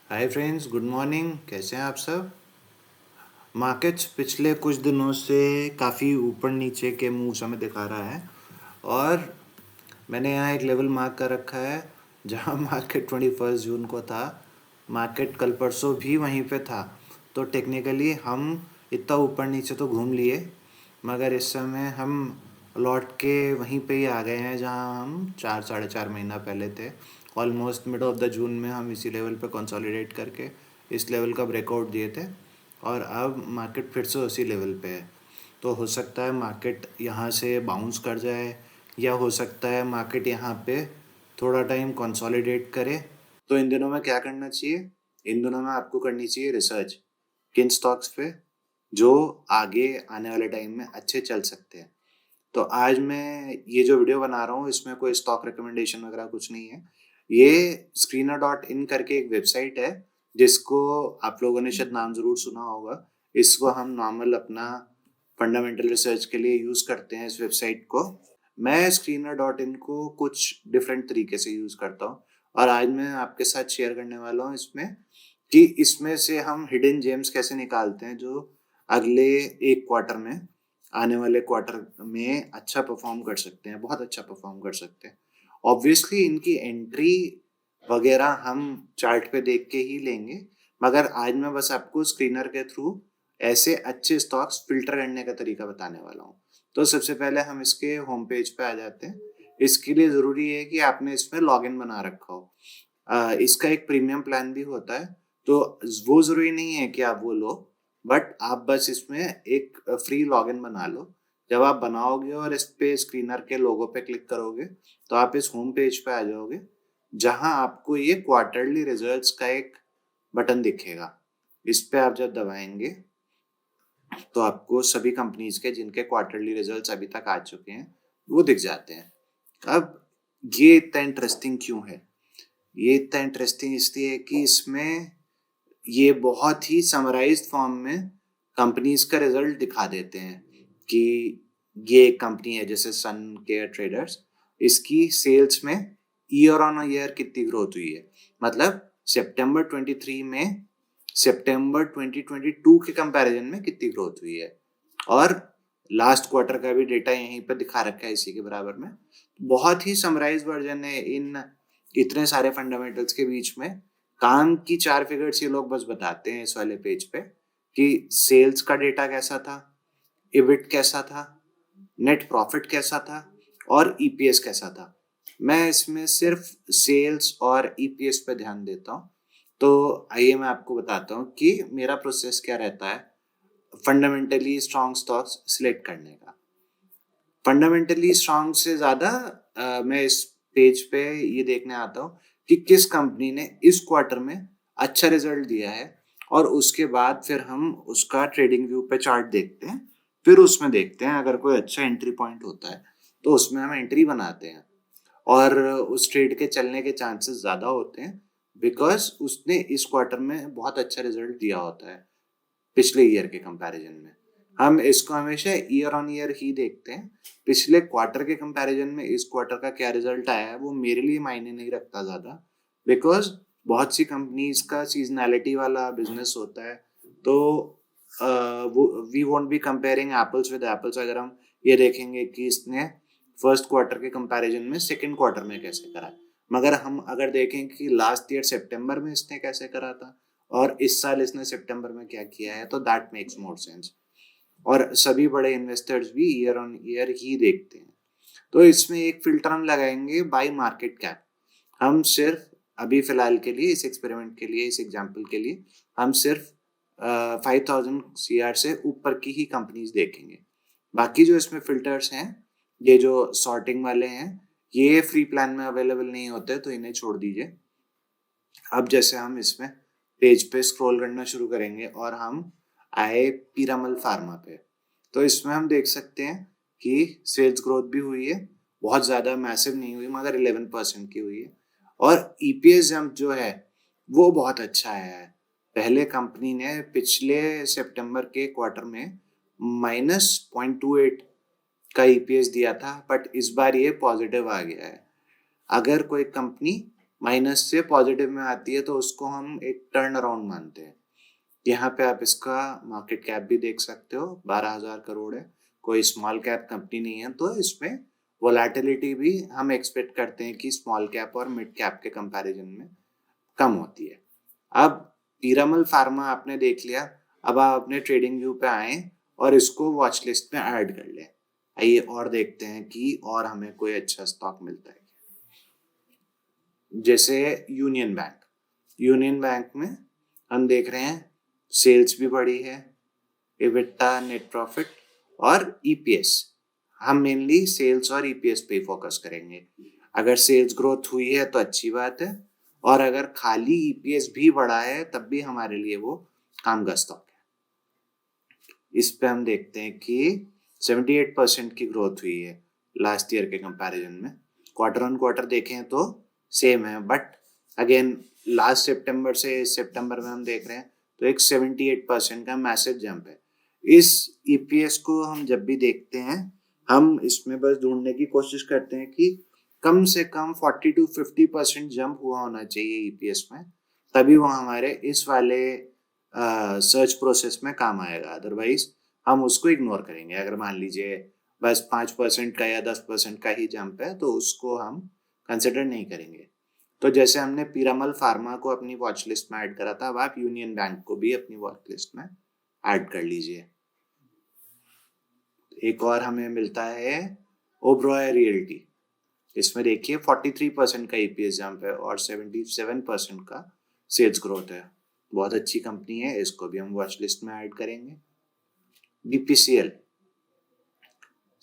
Hi friends, good morning. कैसे हैं आप सब? मार्केट्स पिछले कुछ दिनों से काफ़ी ऊपर नीचे के मूव्स हमें दिखा रहा है और मैंने यहाँ एक लेवल मार्क कर रखा है जहाँ मार्केट 21 जून को था। मार्केट कल परसों भी वहीं पे था, तो टेक्निकली हम इतना ऊपर नीचे तो घूम लिए, मगर इस समय हम लौट के वहीं पे ही आ गए हैं जहाँ हम 4 साढ़े 4 महीना पहले थे। Almost mid of the June में हम इसी लेवल पे कंसोलिडेट करके इस लेवल का ब्रेकआउट दिए थे और अब मार्केट फिर से उसी लेवल पे है। तो हो सकता है मार्केट यहाँ से बाउंस कर जाए या हो सकता है मार्केट यहाँ पे थोड़ा टाइम कंसोलिडेट करे। तो इन दिनों में क्या करना चाहिए? इन दिनों में आपको करनी चाहिए रिसर्च किन स्टॉक्स पे जो आगे आने वाले टाइम में अच्छे चल सकते हैं। तो आज मैं ये जो वीडियो बना रहा हूँ इसमें कोई स्टॉक रिकमेंडेशन वगैरह कुछ नहीं है। ये screener.in करके एक वेबसाइट है जिसको आप लोगों ने शायद नाम ज़रूर सुना होगा। इसको हम नॉर्मल अपना फंडामेंटल रिसर्च के लिए यूज़ करते हैं इस वेबसाइट को। मैं screener.in को कुछ डिफरेंट तरीके से यूज़ करता हूँ और आज मैं आपके साथ शेयर करने वाला हूँ इसमें कि इसमें से हम हिडन जेम्स कैसे निकालते हैं जो अगले एक क्वार्टर में, आने वाले क्वार्टर में अच्छा परफॉर्म कर सकते हैं, बहुत अच्छा परफॉर्म कर सकते हैं। ऑब्वियसली इनकी एंट्री वगैरह हम चार्ट पे देख के ही लेंगे, मगर आज मैं बस आपको स्क्रीनर के थ्रू ऐसे अच्छे स्टॉक्स फिल्टर करने का तरीका बताने वाला हूँ। तो सबसे पहले हम इसके होम पेज पे आ जाते हैं। इसके लिए ज़रूरी है कि आपने इसमें लॉगिन बना रखा हो। इसका एक प्रीमियम प्लान भी होता है, तो वो ज़रूरी नहीं है कि आप वो लो, बट आप बस इसमें एक फ्री लॉगिन बना लो। जब आप बनाओगे और इस पे स्क्रीनर के लोगो पे क्लिक करोगे, तो आप इस होम पेज पे आ जाओगे, जहाँ आपको ये क्वार्टरली रिजल्ट्स का एक बटन दिखेगा। इस पे आप जब दबाएँगे, तो आपको सभी कंपनीज़ के जिनके क्वार्टरली रिजल्ट्स अभी तक आ चुके हैं, वो दिख जाते हैं। अब ये इतना इंटरेस्टिंग क्यों है? ये इतना इंटरेस्टिंग इसलिए है कि इसमें ये बहुत ही समराइज्ड फॉर्म में कंपनीज़ का रिज़ल्ट दिखा देते हैं कि ये एक कंपनी है जैसे सन केयर ट्रेडर्स, इसकी सेल्स में ईयर ऑन ईयर कितनी ग्रोथ हुई है। मतलब सितंबर 23 में सितंबर 2022 के कंपैरिजन में कितनी ग्रोथ हुई है और लास्ट क्वार्टर का भी डेटा यहीं पर दिखा रखा है इसी के बराबर में। बहुत ही समराइज्ड वर्जन है इन इतने सारे फंडामेंटल्स के बीच में। काम की 4 फिगर्स ये लोग बस बताते हैं इस वाले पेज पे कि सेल्स का डेटा कैसा था, इबिट कैसा था, नेट प्रॉफिट कैसा था और ईपीएस कैसा था। मैं इसमें सिर्फ सेल्स और ईपीएस पे ध्यान देता हूँ। तो आइए मैं आपको बताता हूँ कि मेरा प्रोसेस क्या रहता है फंडामेंटली स्ट्रॉन्ग स्टॉक्स सिलेक्ट करने का। फंडामेंटली स्ट्रॉन्ग से ज़्यादा मैं इस पेज पे ये देखने आता हूँ कि किस कंपनी ने इस क्वार्टर में अच्छा रिजल्ट दिया है और उसके बाद फिर हम उसका ट्रेडिंग व्यू पे चार्ट देखते हैं। फिर उसमें देखते हैं अगर कोई अच्छा एंट्री पॉइंट होता है तो उसमें हम एंट्री बनाते हैं और उस ट्रेड के चलने के चांसेस ज़्यादा होते हैं बिकॉज उसने इस क्वार्टर में बहुत अच्छा रिजल्ट दिया होता है पिछले ईयर के कंपैरिजन में। हम इसको हमेशा ईयर ऑन ईयर ही देखते हैं। पिछले क्वार्टर के कंपैरिजन में इस क्वार्टर का क्या रिजल्ट आया है वो मेरे लिए मायने नहीं रखता ज़्यादा, बिकॉज बहुत सी कंपनीज का सीजनैलिटी वाला बिजनेस होता है। तो वो we won't be comparing apples with apples. अगर हम ये देखेंगे कि इसने फर्स्ट क्वार्टर के कंपैरिजन में सेकंड क्वार्टर में कैसे करा है, मगर हम अगर देखें कि लास्ट ईयर सितंबर में इसने कैसे करा था और इस साल इसने सितंबर में क्या किया है, तो दैट मेक्स मोर सेंस। और सभी बड़े इन्वेस्टर्स भी ईयर ऑन ईयर ही देखते हैं। तो इसमें एक फिल्टर हम लगाएंगे बाय मार्केट कैप। हम सिर्फ अभी फिलहाल के लिए इस एक्सपेरिमेंट के लिए इस एग्जांपल के लिए हम सिर्फ 5000 सीआर से ऊपर की ही कंपनीज देखेंगे। बाकी जो इसमें फिल्टर्स हैं, ये जो सॉर्टिंग वाले हैं, ये फ्री प्लान में अवेलेबल नहीं होते, तो इन्हें छोड़ दीजिए। अब जैसे हम इसमें पेज पे स्क्रॉल करना शुरू करेंगे और हम आए पीरामल फार्मा पे, तो इसमें हम देख सकते हैं कि सेल्स ग्रोथ भी हुई है, बहुत ज़्यादा मैसिव नहीं हुई मगर 11% की हुई है और ईपीएस जंप जो है वो बहुत अच्छा आया है। पहले कंपनी ने पिछले सितंबर के क्वार्टर में -0.28 का ईपीएस दिया था, बट इस बार ये पॉजिटिव आ गया है। अगर कोई कंपनी माइनस से पॉजिटिव में आती है तो उसको हम एक टर्न अराउंड मानते हैं। यहाँ पे आप इसका मार्केट कैप भी देख सकते हो, 12,000 करोड़ है, कोई स्मॉल कैप कंपनी नहीं है, तो इसमें वोलेटिलिटी भी हम एक्सपेक्ट करते हैं कि स्मॉल कैप और मिड कैप के कंपैरिजन में कम होती है। अब पीरामल फार्मा आपने देख लिया, अब आप अपने ट्रेडिंग व्यू पे आए और इसको वॉच लिस्ट में ऐड कर लें। आइए और देखते हैं कि और हमें कोई अच्छा स्टॉक मिलता है। जैसे यूनियन बैंक में हम देख रहे हैं सेल्स भी बढ़ी है, एबिटा, नेट प्रॉफिट और ईपीएस। हम मेनली सेल्स और ईपीएस पे फोकस करेंगे। अगर सेल्स ग्रोथ हुई है तो अच्छी बात है, और अगर खाली ईपीएस भी बढ़ा है तब भी हमारे लिए वो काम का स्टॉक है। इस पे हम देखते हैं कि 78% की ग्रोथ हुई है लास्ट ईयर के कंपैरिजन में। क्वार्टर ऑन क्वार्टर देखें तो सेम है, बट अगेन लास्ट सितंबर से इस सितंबर में हम देख रहे हैं तो एक 78% का मैसिव जंप है। इस ईपीएस को हम जब भी देखते हैं हम इसमें बस ढूंढने की कोशिश करते हैं कि कम से कम 40 to 50% जंप हुआ होना चाहिए ईपीएस में, तभी वो हमारे इस वाले सर्च प्रोसेस में काम आएगा। अदरवाइज हम उसको इग्नोर करेंगे। अगर मान लीजिए बस 5% का या 10% का ही जंप है तो उसको हम कंसिडर नहीं करेंगे। तो जैसे हमने पीरामल फार्मा को अपनी वॉच लिस्ट में ऐड करा था, अब आप यूनियन बैंक को भी अपनी वॉच लिस्ट में ऐड कर लीजिए। एक और हमें मिलता है ओबरॉय रियल्टी। इसमें देखिए 43% का ईपीएस जंप है और 77% का सेल्स ग्रोथ है। बहुत अच्छी कंपनी है, इसको भी हम वॉच लिस्ट में ऐड करेंगे। बीपीसीएल,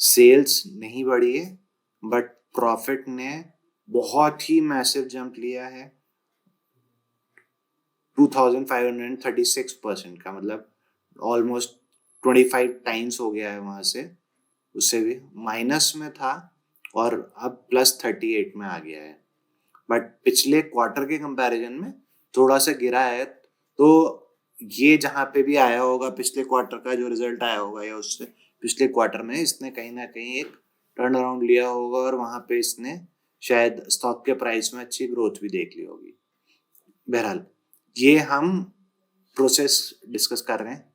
सेल्स नहीं बढ़ी है बट प्रॉफिट ने बहुत ही मैसिव जंप लिया है, 2536% का, मतलब ऑलमोस्ट 25 टाइम्स हो गया है वहां से। उससे भी माइनस में था और अब +38 में आ गया है, बट पिछले क्वार्टर के कंपैरिजन में थोड़ा सा गिरा है। तो ये जहाँ पे भी आया होगा पिछले क्वार्टर का जो रिजल्ट आया होगा या उससे पिछले क्वार्टर में इसने कहीं ना कहीं एक टर्न अराउंड लिया होगा और वहां पे इसने शायद स्टॉक के प्राइस में अच्छी ग्रोथ भी देख ली होगी। बहरहाल ये हम प्रोसेस डिस्कस कर रहे हैं।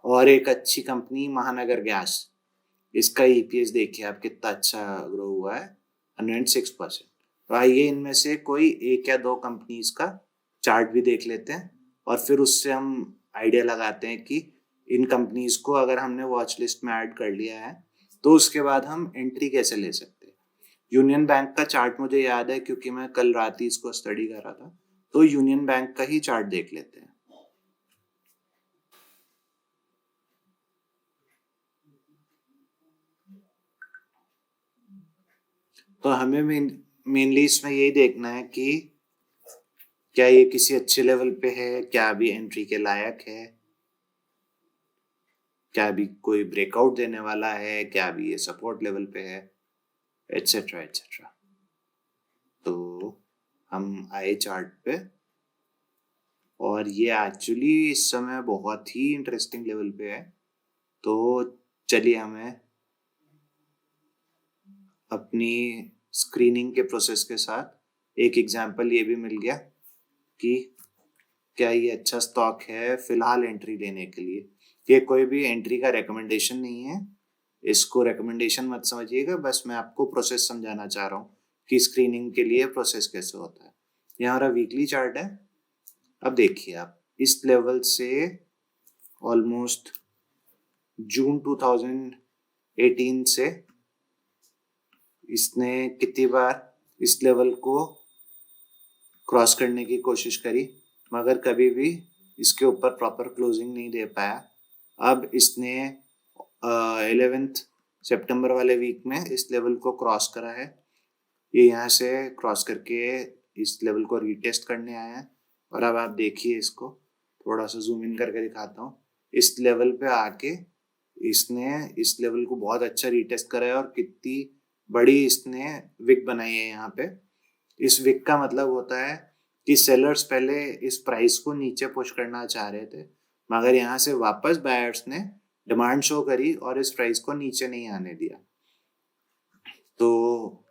और एक अच्छी कंपनी महानगर गैस, इसका ईपीएस देखिए आप कितना अच्छा ग्रो हुआ है, 106%। तो आइए इनमें से कोई एक या दो कंपनीज का चार्ट भी देख लेते हैं और फिर उससे हम आइडिया लगाते हैं कि इन कंपनीज को अगर हमने वॉच लिस्ट में ऐड कर लिया है तो उसके बाद हम एंट्री कैसे ले सकते हैं। यूनियन बैंक का चार्ट मुझे याद है क्योंकि मैं कल रात ही इसको स्टडी कर रहा था, तो यूनियन बैंक का ही चार्ट देख लेते हैं। तो हमें मेनली इसमें यही देखना है कि क्या ये किसी अच्छे लेवल पे है, क्या अभी एंट्री के लायक है, क्या अभी कोई ब्रेकआउट देने वाला है, क्या अभी ये सपोर्ट लेवल पे है, एटसेट्रा एटसेट्रा। तो हम आए चार्ट पे और ये एक्चुअली इस समय बहुत ही इंटरेस्टिंग लेवल पे है। तो चलिए हमें अपनी स्क्रीनिंग के प्रोसेस के साथ एक एग्जांपल ये भी मिल गया कि क्या ये अच्छा स्टॉक है फिलहाल एंट्री लेने के लिए। ये कोई भी एंट्री का रिकमेंडेशन नहीं है, इसको रिकमेंडेशन मत समझिएगा, बस मैं आपको प्रोसेस समझाना चाह रहा हूँ कि स्क्रीनिंग के लिए प्रोसेस कैसे होता है। ये हमारा वीकली चार्ट है। अब देखिए आप इस लेवल से ऑलमोस्ट जून 2018 से इसने कितनी बार इस लेवल को क्रॉस करने की कोशिश करी मगर कभी भी इसके ऊपर प्रॉपर क्लोजिंग नहीं दे पाया। अब इसने 11 सितंबर वाले वीक में इस लेवल को क्रॉस करा है। ये यहाँ से क्रॉस करके इस लेवल को रीटेस्ट करने आया है और अब आप देखिए इसको थोड़ा सा जूम इन करके दिखाता हूँ। इस लेवल पे आके इसने इस लेवल को बहुत अच्छा रीटेस्ट करा है और कितनी बड़ी इसने विक बनाई है यहाँ पे। इस विक का मतलब होता है कि सेलर्स पहले इस प्राइस को नीचे पुश करना चाह रहे थे मगर यहाँ से वापस बायर्स ने डिमांड शो करी और इस प्राइस को नीचे नहीं आने दिया। तो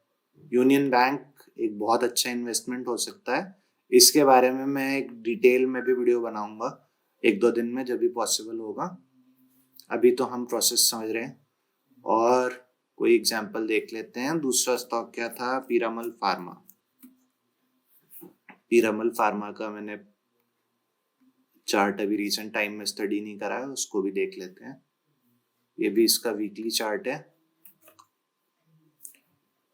यूनियन बैंक एक बहुत अच्छा इन्वेस्टमेंट हो सकता है। इसके बारे में मैं एक डिटेल में भी वीडियो बनाऊंगा 1-2 दिन में, जब भी पॉसिबल होगा। अभी तो हम प्रोसेस समझ रहे हैं। और कोई एग्जांपल देख लेते हैं। दूसरा स्टॉक क्या था? पीरामल फार्मा। पीरामल फार्मा का मैंने चार्ट अभी रिसेंट टाइम में स्टडी नहीं करा है, उसको भी देख लेते हैं। ये भी इसका वीकली चार्ट है।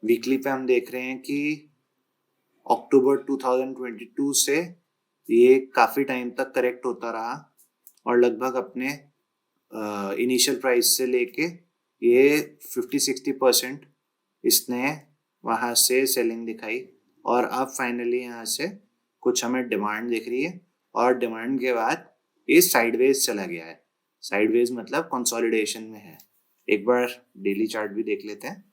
वीकली पे हम देख रहे हैं कि अक्टूबर 2022 से ये काफी टाइम तक करेक्ट होता रहा और लगभग अपने इनिशियल प्राइस से लेके ये 50-60% इसने वहां से सेलिंग दिखाई और अब फाइनली यहाँ से कुछ हमें डिमांड दिख रही है और डिमांड के बाद ये साइडवेज चला गया है। साइडवेज मतलब कंसोलिडेशन में है। एक बार डेली चार्ट भी देख लेते हैं।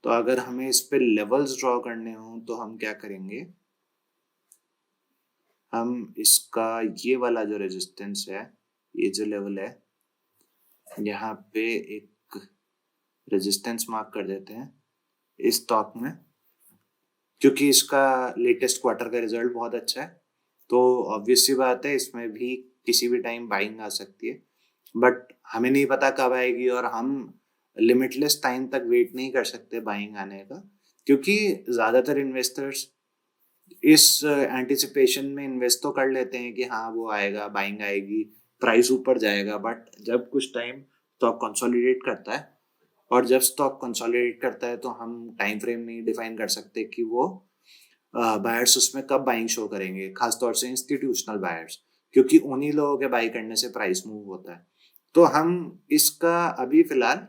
तो अगर हमें इस पे लेवल्स ड्रॉ करने हो तो हम क्या करेंगे? हम इसका ये वाला जो रेजिस्टेंस है, ये जो लेवल है, यहाँ पे एक रेजिस्टेंस मार्क कर देते हैं इस स्टॉक में, क्योंकि इसका लेटेस्ट क्वार्टर का रिजल्ट बहुत अच्छा है। तो ऑब्वियस सी बात है, इसमें भी किसी भी टाइम बाइंग आ सकती है, बट हमें नहीं पता कब आएगी और हम लिमिटलेस टाइम तक वेट नहीं कर सकते बाइंग आने का, क्योंकि ज़्यादातर इन्वेस्टर्स इस एंटिसिपेशन में इन्वेस्ट तो कर लेते हैं कि हाँ वो आएगा, बाइंग आएगी, प्राइस ऊपर जाएगा। बट जब कुछ टाइम स्टॉक कंसोलिडेट करता है, और जब स्टॉक कंसोलिडेट करता है तो हम टाइम फ्रेम नहीं डिफाइन कर सकते कि वो बायर्स उसमें कब बाइंग शो करेंगे, खासतौर से इंस्टीट्यूशनल बायर्स, क्योंकि उन्हीं लोगों के बाई करने से प्राइस मूव होता है। तो हम इसका अभी फिलहाल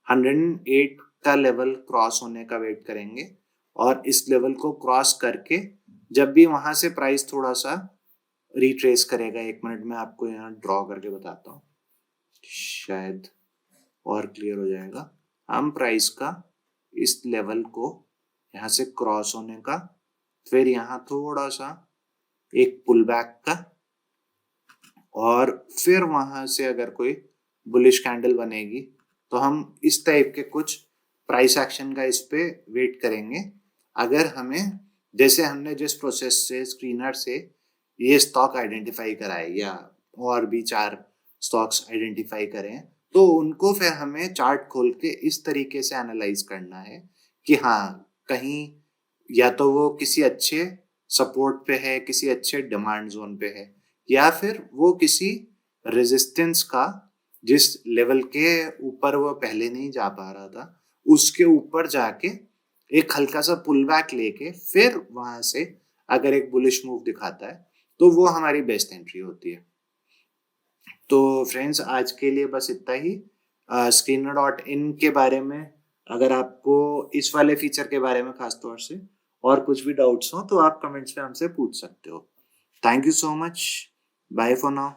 108 का लेवल क्रॉस होने का वेट करेंगे और इस लेवल को क्रॉस करके जब भी वहां से प्राइस थोड़ा सा रिट्रेस करेगा, 1 मिनट में आपको यहाँ ड्रॉ करके बताता हूँ, शायद और क्लियर हो जाएगा। हम प्राइस का इस लेवल को यहाँ से क्रॉस होने का, फिर यहाँ थोड़ा सा एक पुल बैक का, और फिर वहां से अगर कोई बुलिश कैंडल बनेगी तो हम इस टाइप के कुछ प्राइस एक्शन का इस पे वेट करेंगे। अगर हमें, जैसे हमने जिस प्रोसेस से स्क्रीनर से ये स्टॉक आइडेंटिफाई कराए या और भी 4 स्टॉक्स आइडेंटिफाई करें, तो उनको फिर हमें चार्ट खोल के इस तरीके से एनालाइज करना है कि हाँ, कहीं या तो वो किसी अच्छे सपोर्ट पे है, किसी अच्छे डिमांड जोन पे है, या फिर वो किसी रेजिस्टेंस का, जिस लेवल के ऊपर वो पहले नहीं जा पा रहा था, उसके ऊपर जाके एक हल्का सा पुल बैक लेके फिर वहां से अगर एक बुलिश मूव दिखाता है तो वो हमारी बेस्ट एंट्री होती है। तो फ्रेंड्स, आज के लिए बस इतना ही। Screener.in के बारे में अगर आपको इस वाले फीचर के बारे में खास तौर से और कुछ भी डाउट्स हो तो आप कमेंट्स में हमसे पूछ सकते हो। Thank you so much. Bye for now.